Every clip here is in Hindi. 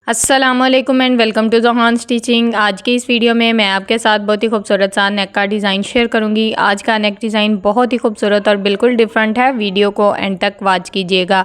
अस्सलामुअलैकुम एंड वेलकम टू ज़ोहान स्टिचिंग। आज की इस वीडियो में मैं आपके साथ बहुत ही खूबसूरत सा नेक का डिज़ाइन शेयर करूंगी। आज का नेक डिज़ाइन बहुत ही खूबसूरत और बिल्कुल डिफरेंट है। वीडियो को एंड तक वॉच कीजिएगा।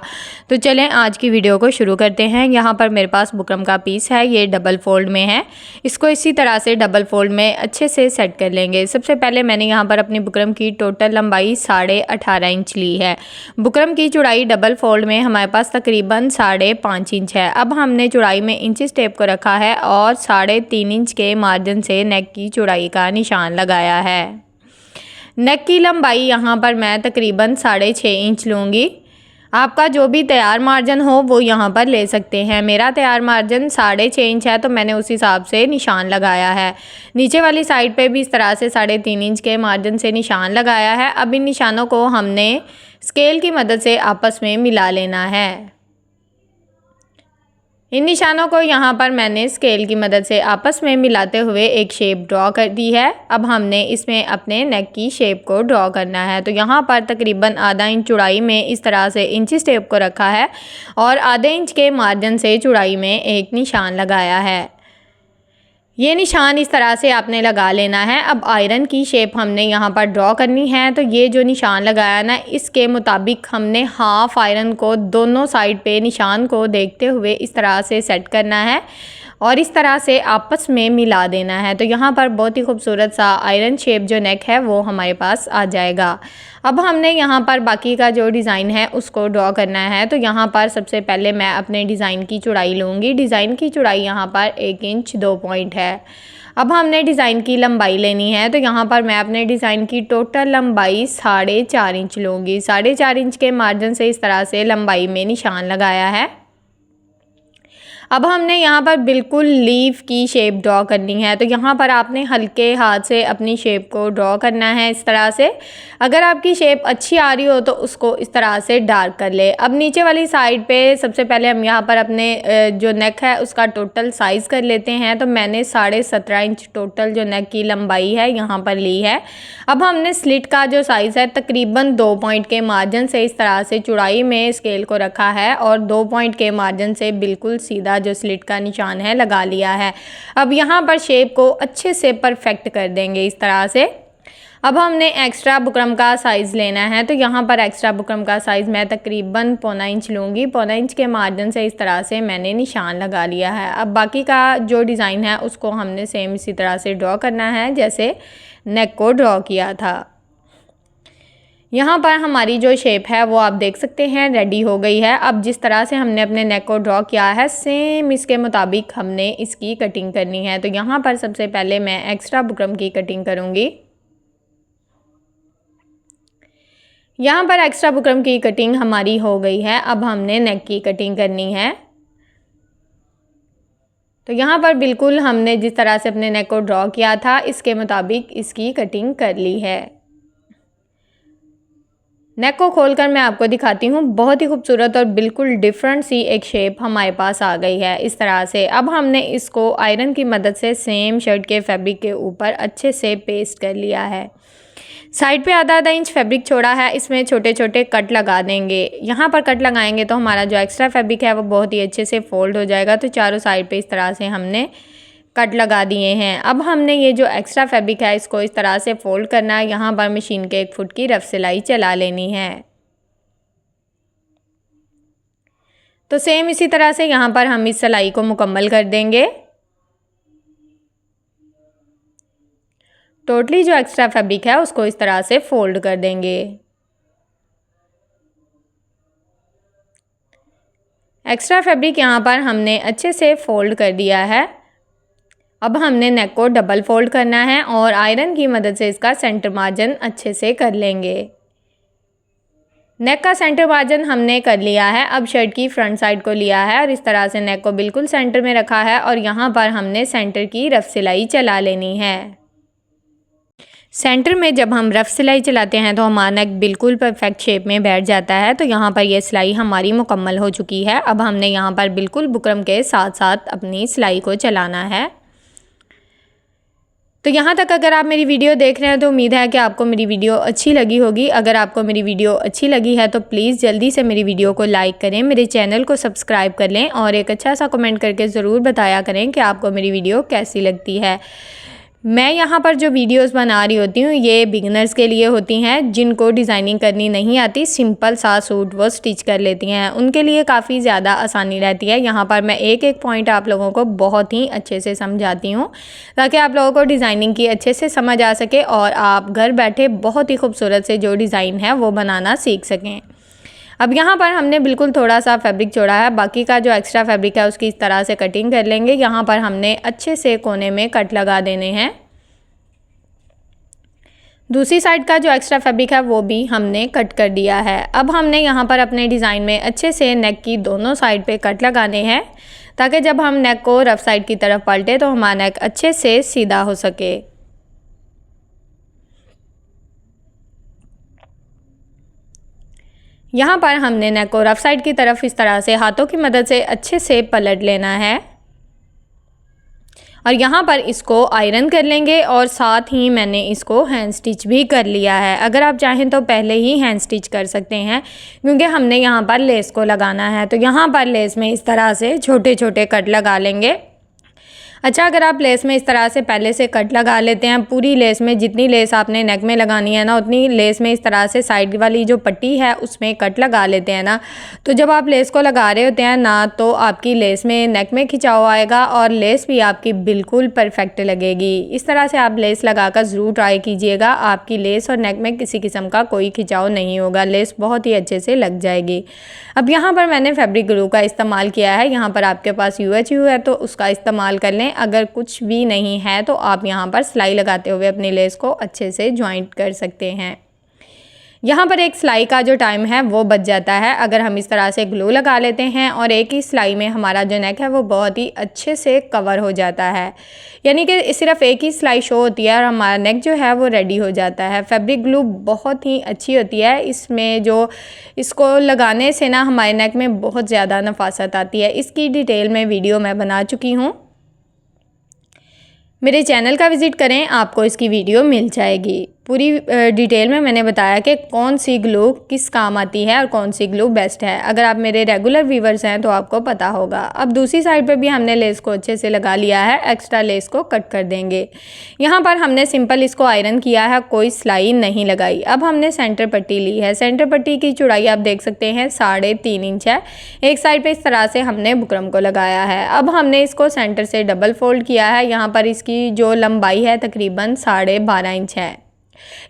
तो चलें आज की वीडियो को शुरू करते हैं। यहाँ पर मेरे पास बुकरम का पीस है, ये डबल फोल्ड में है। इसको इसी तरह से डबल फोल्ड में अच्छे से सेट कर लेंगे। सबसे पहले मैंने यहाँ पर अपनी बुकरम की टोटल लंबाई 18.5 इंच ली है। बुकरम की चौड़ाई डबल फोल्ड में हमारे पास तकरीबन 5.5 इंच है। अब हमने चौड़ाई में इंचेस टेप को रखा है और 3.5 इंच के मार्जिन से नेक की चौड़ाई का निशान लगाया है। नेक की लंबाई यहाँ पर मैं तकरीबन 6.5 इंच लूँगी। आपका जो भी तैयार मार्जिन हो वो यहाँ पर ले सकते हैं। मेरा तैयार मार्जिन 6.5 इंच है तो मैंने उस हिसाब से निशान लगाया है। नीचे वाली साइड पे भी इस तरह से 3.5 इंच के मार्जिन से निशान लगाया है। अब इन निशानों को हमने स्केल की मदद से आपस में मिला लेना है। इन निशानों को यहाँ पर मैंने स्केल की मदद से आपस में मिलाते हुए एक शेप ड्रॉ कर दी है। अब हमने इसमें अपने नेक की शेप को ड्रॉ करना है। तो यहाँ पर तकरीबन आधा इंच चौड़ाई में इस तरह से इंचेस टेप को रखा है और आधे इंच के मार्जिन से चौड़ाई में एक निशान लगाया है। ये निशान इस तरह से आपने लगा लेना है। अब आयरन की शेप हमने यहाँ पर ड्रॉ करनी है। तो ये जो निशान लगाया ना, इसके मुताबिक हमने हाफ आयरन को दोनों साइड पे निशान को देखते हुए इस तरह से सेट करना है और इस तरह से आपस में मिला देना है। तो यहाँ पर बहुत ही खूबसूरत सा आयरन शेप जो नेक है वो हमारे पास आ जाएगा। अब हमने यहाँ पर बाकी का जो डिज़ाइन है उसको ड्रॉ करना है। तो यहाँ पर सबसे पहले मैं अपने डिज़ाइन की चौड़ाई लूँगी। डिज़ाइन की चौड़ाई यहाँ पर 1 इंच 2 पॉइंट है। अब हमने डिज़ाइन की लंबाई लेनी है। तो यहाँ पर मैं अपने डिज़ाइन की टोटल लंबाई 4.5 इंच लूँगी। 4.5 इंच के मार्जिन से इस तरह से लंबाई में निशान लगाया है। अब हमने यहाँ पर बिल्कुल लीफ की शेप ड्रॉ करनी है। तो यहाँ पर आपने हल्के हाथ से अपनी शेप को ड्रॉ करना है इस तरह से। अगर आपकी शेप अच्छी आ रही हो तो उसको इस तरह से डार्क कर ले। अब नीचे वाली साइड पे सबसे पहले हम यहाँ पर अपने जो नेक है उसका टोटल साइज़ कर लेते हैं। तो मैंने 17.5 इंच टोटल जो नेक की लंबाई है यहाँ पर ली है। अब हमने स्लिट का जो साइज़ है तकरीबन 2 पॉइंट के मार्जिन से इस तरह से चौड़ाई में स्केल को रखा है और 2 पॉइंट के मार्जिन से बिल्कुल सीधा जो स्लिट का निशान है लगा लिया है। अब यहाँ पर शेप को अच्छे से परफेक्ट कर देंगे इस तरह से। अब हमने एक्स्ट्रा बुकरम का साइज़ लेना है। तो यहाँ पर एक्स्ट्रा बुकरम का साइज़ मैं तकरीबन 0.25 इंच लूँगी। 0.25 इंच के मार्जिन से इस तरह से मैंने निशान लगा लिया है। अब बाकी का जो डिज़ाइन है उसको हमने सेम इसी तरह से ड्रॉ करना है जैसे नेक को ड्रॉ किया था। यहाँ पर हमारी जो शेप है वो आप देख सकते हैं रेडी हो गई है। अब जिस तरह से हमने अपने नेक को ड्रॉ किया है सेम इसके मुताबिक हमने इसकी कटिंग करनी है। तो यहाँ पर सबसे पहले मैं एक्स्ट्रा बुकरम की कटिंग करूँगी। यहाँ पर एक्स्ट्रा बुकरम की कटिंग हमारी हो गई है। अब हमने नेक की कटिंग करनी है। तो यहाँ पर बिल्कुल हमने जिस तरह से अपने नेक को ड्रॉ किया था इसके मुताबिक इसकी कटिंग कर ली है। नेक को खोलकर मैं आपको दिखाती हूँ। बहुत ही खूबसूरत और बिल्कुल डिफरेंट सी एक शेप हमारे पास आ गई है इस तरह से। अब हमने इसको आयरन की मदद से सेम शर्ट के फैब्रिक के ऊपर अच्छे से पेस्ट कर लिया है। साइड पे आधा इंच फैब्रिक छोड़ा है, इसमें छोटे छोटे कट लगा देंगे। यहाँ पर कट लगाएंगे तो हमारा जो एक्स्ट्रा फैब्रिक है वो बहुत ही अच्छे से फोल्ड हो जाएगा। तो चारों साइड पे इस तरह से हमने कट लगा दिए हैं। अब हमने ये जो एक्स्ट्रा फैब्रिक है इसको इस तरह से फोल्ड करना है। यहाँ पर मशीन के 1 फुट की रफ सिलाई चला लेनी है। तो सेम इसी तरह से यहाँ पर हम इस सिलाई को मुकम्मल कर देंगे। टोटली जो एक्स्ट्रा फैब्रिक है उसको इस तरह से फोल्ड कर देंगे। एक्स्ट्रा फैब्रिक यहाँ पर हमने अच्छे से फोल्ड कर दिया है। अब हमने नेक को डबल फोल्ड करना है और आयरन की मदद से इसका सेंटर मार्जिन अच्छे से कर लेंगे। नेक का सेंटर मार्जिन हमने कर लिया है। अब शर्ट की फ्रंट साइड को लिया है और इस तरह से नेक को बिल्कुल सेंटर में रखा है और यहाँ पर हमने सेंटर की रफ सिलाई चला लेनी है। सेंटर में जब हम रफ सिलाई चलाते हैं तो हमारा नेक बिल्कुल परफेक्ट शेप में बैठ जाता है। तो यहाँ पर यह सिलाई हमारी मुकम्मल हो चुकी है। अब हमने यहाँ पर बिल्कुल बुकरम के साथ साथ अपनी सिलाई को चलाना है। तो यहाँ तक अगर आप मेरी वीडियो देख रहे हैं तो उम्मीद है कि आपको मेरी वीडियो अच्छी लगी होगी। अगर आपको मेरी वीडियो अच्छी लगी है तो प्लीज़ जल्दी से मेरी वीडियो को लाइक करें, मेरे चैनल को सब्सक्राइब कर लें और एक अच्छा सा कमेंट करके ज़रूर बताया करें कि आपको मेरी वीडियो कैसी लगती है। मैं यहाँ पर जो वीडियोस बना रही होती हूँ ये बिगिनर्स के लिए होती हैं, जिनको डिज़ाइनिंग करनी नहीं आती, सिंपल सा सूट वो स्टिच कर लेती हैं, उनके लिए काफ़ी ज़्यादा आसानी रहती है। यहाँ पर मैं एक एक पॉइंट आप लोगों को बहुत ही अच्छे से समझाती हूँ ताकि आप लोगों को डिज़ाइनिंग की अच्छे से समझ आ सके और आप घर बैठे बहुत ही खूबसूरत से जो डिज़ाइन है वो बनाना सीख सकें। अब यहाँ पर हमने बिल्कुल थोड़ा सा फैब्रिक छोड़ा है, बाकी का जो एक्स्ट्रा फैब्रिक है उसकी इस तरह से कटिंग कर लेंगे। यहाँ पर हमने अच्छे से कोने में कट लगा देने हैं। दूसरी साइड का जो एक्स्ट्रा फैब्रिक है वो भी हमने कट कर दिया है। अब हमने यहाँ पर अपने डिज़ाइन में अच्छे से नेक की दोनों साइड पे कट लगाने हैं ताकि जब हम नेक को रफ साइड की तरफ पलटे तो हमारा नेक अच्छे से सीधा हो सके। यहाँ पर हमने नेक को रफ साइड की तरफ इस तरह से हाथों की मदद से अच्छे से पलट लेना है और यहाँ पर इसको आयरन कर लेंगे और साथ ही मैंने इसको हैंड स्टिच भी कर लिया है। अगर आप चाहें तो पहले ही हैंड स्टिच कर सकते हैं क्योंकि हमने यहाँ पर लेस को लगाना है। तो यहाँ पर लेस में इस तरह से छोटे छोटे कट लगा लेंगे। अच्छा, अगर आप लेस में इस तरह से पहले से कट लगा लेते हैं, पूरी लेस में जितनी लेस आपने नेक में लगानी है ना उतनी लेस में इस तरह से साइड वाली जो पट्टी है उसमें कट लगा लेते हैं ना, तो जब आप लेस को लगा रहे होते हैं ना तो आपकी लेस में नेक में खिंचाव आएगा और लेस भी आपकी बिल्कुल परफेक्ट लगेगी। इस तरह से आप लेस लगाकर ज़रूर ट्राई कीजिएगा, आपकी लेस और नेक में किसी किस्म का कोई खिंचाव नहीं होगा, लेस बहुत ही अच्छे से लग जाएगी। अब यहाँ पर मैंने फैब्रिक ग्लू का इस्तेमाल किया है। यहाँ पर आपके पास UHU है तो उसका इस्तेमाल कर लें, अगर कुछ भी नहीं है तो आप यहाँ पर सिलाई लगाते हुए अपनी लेस को अच्छे से जॉइंट कर सकते हैं। यहाँ पर एक सिलाई का जो टाइम है वो बच जाता है अगर हम इस तरह से ग्लू लगा लेते हैं और एक ही सिलाई में हमारा जो नेक है वो बहुत ही अच्छे से कवर हो जाता है, यानी कि सिर्फ एक ही सिलाई शो होती है और हमारा नेक जो है वो रेडी हो जाता है। फैब्रिक ग्लू बहुत ही अच्छी होती है, इसमें जो इसको लगाने से ना हमारे नेक में बहुत ज़्यादा नफासत आती है। इसकी डिटेल में वीडियो मैं बना चुकी हूँ, मेरे चैनल का विज़िट करें, आपको इसकी वीडियो मिल जाएगी। पूरी डिटेल में मैंने बताया कि कौन सी ग्लू किस काम आती है और कौन सी ग्लू बेस्ट है। अगर आप मेरे रेगुलर व्यूवर्स हैं तो आपको पता होगा। अब दूसरी साइड पे भी हमने लेस को अच्छे से लगा लिया है, एक्स्ट्रा लेस को कट कर देंगे। यहाँ पर हमने सिंपल इसको आयरन किया है, कोई सिलाई नहीं लगाई। अब हमने सेंटर पट्टी ली है, सेंटर पट्टी की चौड़ाई आप देख सकते हैं 3.5 इंच है। एक साइड पर इस तरह से हमने बुकरम को लगाया है। अब हमने इसको सेंटर से डबल फोल्ड किया है। यहाँ पर इसकी जो लंबाई है तकरीबन 12.5 इंच है,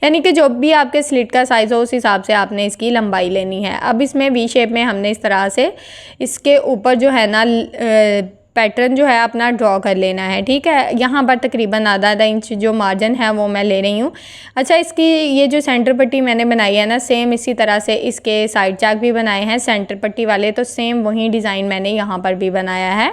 यानी कि जो भी आपके स्लिट का साइज़ हो उस हिसाब से आपने इसकी लंबाई लेनी है। अब इसमें वी शेप में हमने इस तरह से इसके ऊपर जो है ना पैटर्न जो है अपना ड्रॉ कर लेना है, ठीक है। यहाँ पर तकरीबन आधा इंच जो मार्जिन है वो मैं ले रही हूँ। अच्छा, इसकी ये जो सेंटर पट्टी मैंने बनाई है ना, सेम इसी तरह से इसके साइड चाक भी बनाए हैं सेंटर पट्टी वाले, तो सेम वही डिज़ाइन मैंने यहाँ पर भी बनाया है।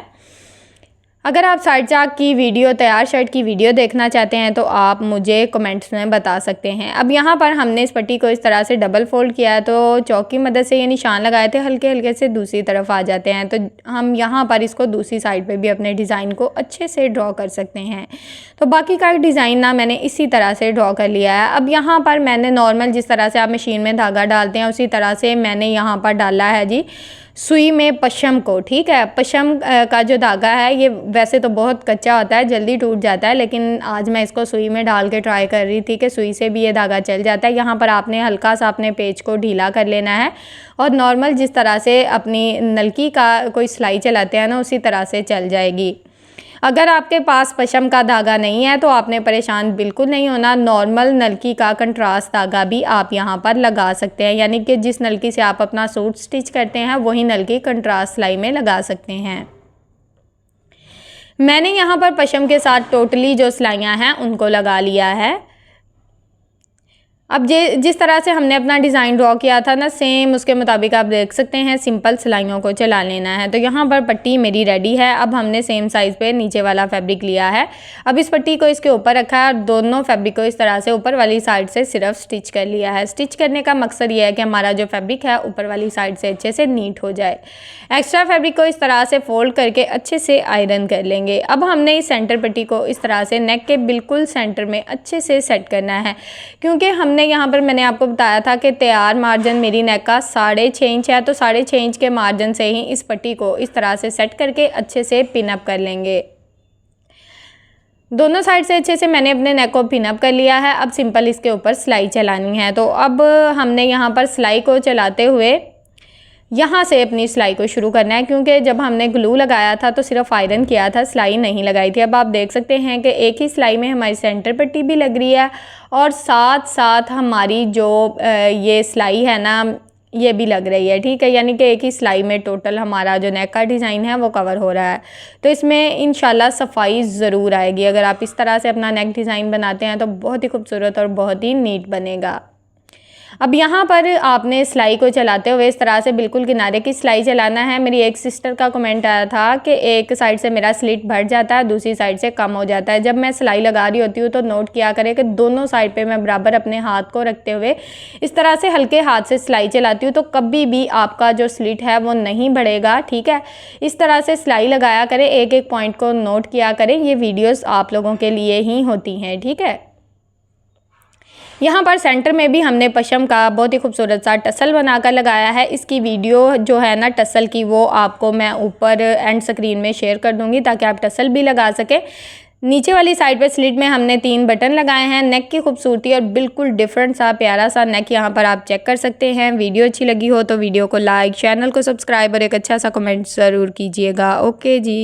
अगर आप साइड चाक की वीडियो, तैयार शर्ट की वीडियो देखना चाहते हैं तो आप मुझे कमेंट्स में बता सकते हैं। अब यहाँ पर हमने इस पट्टी को इस तरह से डबल फोल्ड किया है, तो चौक की मदद से ये निशान लगाए थे, हल्के हल्के से दूसरी तरफ आ जाते हैं। तो हम यहाँ पर इसको दूसरी साइड पे भी अपने डिज़ाइन को अच्छे से ड्रॉ कर सकते हैं। तो बाकी का डिज़ाइन ना मैंने इसी तरह से ड्रॉ कर लिया है। अब यहाँ पर मैंने नॉर्मल जिस तरह से आप मशीन में धागा डालते हैं उसी तरह से मैंने यहाँ पर डाला है जी सुई में पशम को, ठीक है। पशम का जो धागा है ये वैसे तो बहुत कच्चा होता है, जल्दी टूट जाता है, लेकिन आज मैं इसको सुई में डाल के ट्राई कर रही थी कि सुई से भी ये धागा चल जाता है। यहाँ पर आपने हल्का सा अपने पेच को ढीला कर लेना है और नॉर्मल जिस तरह से अपनी नलकी का कोई सिलाई चलाते हैं ना उसी तरह से चल जाएगी। अगर आपके पास पशम का धागा नहीं है तो आपने परेशान बिल्कुल नहीं होना, नॉर्मल नलकी का कंट्रास्ट धागा भी आप यहाँ पर लगा सकते हैं, यानी कि जिस नलकी से आप अपना सूट स्टिच करते हैं वही नलकी कंट्रास्ट सिलाई में लगा सकते हैं। मैंने यहाँ पर पशम के साथ टोटली जो सिलाइयाँ हैं उनको लगा लिया है। अब जिस तरह से हमने अपना डिज़ाइन ड्रॉ किया था ना, सेम उसके मुताबिक आप देख सकते हैं सिंपल सिलाइयों को चला लेना है। तो यहाँ पर पट्टी मेरी रेडी है। अब हमने सेम साइज़ पे नीचे वाला फैब्रिक लिया है। अब इस पट्टी को इसके ऊपर रखा है और दोनों फैब्रिक को इस तरह से ऊपर वाली साइड से सिर्फ स्टिच कर लिया है। स्टिच करने का मकसद ये है कि हमारा जो फैब्रिक है ऊपर वाली साइड से अच्छे से नीट हो जाए। एक्स्ट्रा फैब्रिक को इस तरह से फोल्ड करके अच्छे से आयरन कर लेंगे। अब हमने इस सेंटर पट्टी को इस तरह से नेक के बिल्कुल सेंटर में अच्छे से सेट करना है, क्योंकि हमने यहाँ पर मैंने आपको बताया था कि तैयार मार्जिन मेरी नेक का 6.5 इंच है। तो 6.5 इंच के मार्जिन से ही इस पट्टी को इस तरह से सेट करके अच्छे से पिन अप कर लेंगे। दोनों साइड से अच्छे से मैंने अपने नेक को पिन अप कर लिया है। अब सिंपल इसके ऊपर सिलाई चलानी है। तो अब हमने यहाँ पर सिलाई को चलाते हुए यहाँ से अपनी सिलाई को शुरू करना है, क्योंकि जब हमने ग्लू लगाया था तो सिर्फ आयरन किया था, सिलाई नहीं लगाई थी। अब आप देख सकते हैं कि एक ही सिलाई में हमारी सेंटर पट्टी भी लग रही है और साथ साथ हमारी जो ये सिलाई है ना, ये भी लग रही है। ठीक है, यानी कि एक ही सिलाई में टोटल हमारा जो नेक का डिज़ाइन है वो कवर हो रहा है। तो इसमें इंशाल्लाह सफाई ज़रूर आएगी। अगर आप इस तरह से अपना नेक डिज़ाइन बनाते हैं तो बहुत ही खूबसूरत और बहुत ही नीट बनेगा। अब यहाँ पर आपने सिलाई को चलाते हुए इस तरह से बिल्कुल किनारे की सिलाई चलाना है। मेरी एक सिस्टर का कमेंट आया था कि एक साइड से मेरा स्लिट बढ़ जाता है, दूसरी साइड से कम हो जाता है। जब मैं सिलाई लगा रही होती हूँ तो नोट किया करें कि दोनों साइड पे मैं बराबर अपने हाथ को रखते हुए इस तरह से हल्के हाथ से सिलाई चलाती हूँ, तो कभी भी आपका जो स्लिट है वो नहीं बढ़ेगा। ठीक है, इस तरह से सिलाई लगाया करें, एक एक पॉइंट को नोट किया करें। ये वीडियोज़ आप लोगों के लिए ही होती हैं। ठीक है, यहाँ पर सेंटर में भी हमने पशम का बहुत ही खूबसूरत सा टसल बनाकर लगाया है। इसकी वीडियो जो है ना टसल की, वो आपको मैं ऊपर एंड स्क्रीन में शेयर कर दूँगी ताकि आप टसल भी लगा सकें। नीचे वाली साइड पे स्लिट में हमने 3 बटन लगाए हैं। नेक की खूबसूरती और बिल्कुल डिफरेंट सा प्यारा सा नेक यहाँ पर आप चेक कर सकते हैं। वीडियो अच्छी लगी हो तो वीडियो को लाइक, चैनल को सब्सक्राइब और एक अच्छा सा कमेंट ज़रूर कीजिएगा। ओके जी।